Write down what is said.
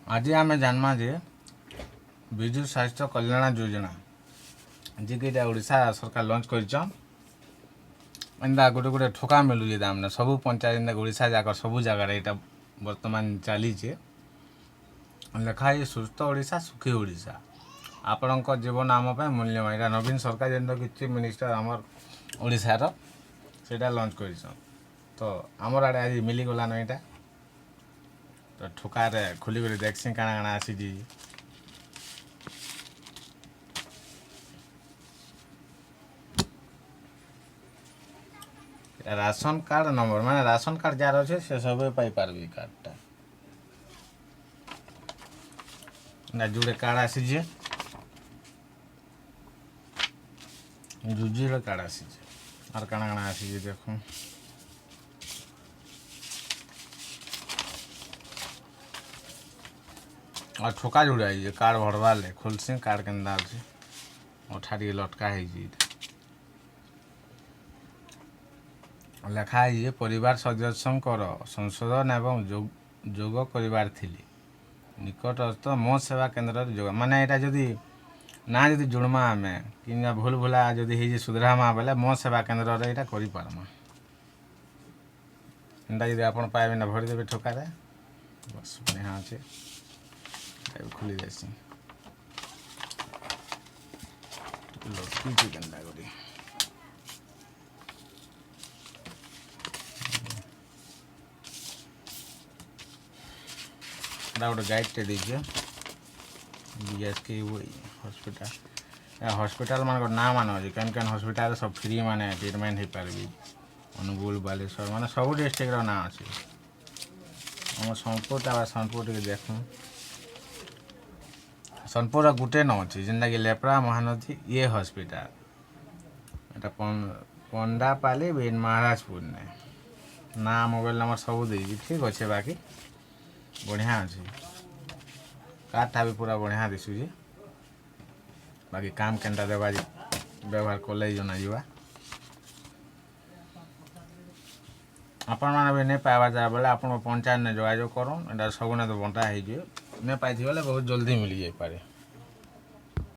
आज आम जानमा जे विजु स्वास्थ्य कल्याण योजना जी कि ओडिशा सरकार लॉन्च करछन एंदा गोटे गोटे ठोका मिलुचे दामने सबू पंचायत ओडिशा जाकर सबू जगह यहाँ बर्तमान चली लेखाई सुस्थ ओडिशा सुखी ओडिशा आपण जीवन आम मूल्यवान यहाँ नवीन सरकार जेन चीफ मिनिस्टर आमर ओडिशार सेटा लॉन्च कर तो आमर आड़े आज मिलीगलान यहाँ तो ठोकार खोली कर देखसी काଣା काଣା आसी राशन कार्ड नंबर माने राशन कार्ड जार अच्छे से सब पाई पारबी कार्डटा ना जुड़े कार्ड आसी जुजीर कार्ड आसी और काଣା काଣା आसी देखो और ठोका जुड़ा है कार्ड भरवा ले खोलसी कार्ड के अच्छे अठारी लटका है लेखाई परिवार सदस्यंकर संशोधन एवं जोग करिवार थिली निकटस्थ मो सेवा केन्द्र जोग माने एटा जदि ना जदि जुड़मा आम कि भूल भुला जदि सुधरामा बेले मो सेवा केन्द्र यहाँ करें एंटा जब आप पाइबे ना भरदेवे ठोकार बस बढ़िया अच्छे खुली जासी लटकी केन्ता करी गोटे गाइडटे दीजिए बीएसके हॉस्पिटल हॉस्पिटल मान ना मान अच्छे कैन कैन हॉस्पिटल सब फ्री माने ट्रिटमेंट हो पारि अनुगुल बालेश्वर माने सब डिस्ट्रिक्ट ना अच्छे आम सोनपुर टे देख सोनपुर गुटे न अच्छे जेनटा कि लेप्रा महानदी ये हॉस्पिटल एटा पंडापाली बिन महाराजपुर ने ना मोबाइल नंबर सब दे ठीक अच्छे बाकी बढ़िया अच्छे कार्डटा भी पूरा बढ़िया दिशुचे बाकी काम केनटा देवा व्यवहार कले जना जा आपण मैंने भी नहीं पाइबा जा बेले आप पंचायत ने जोगाजोग कर सब तो बंटा हो नहीं पाई बहुत जल्दी मिल जाए पारे।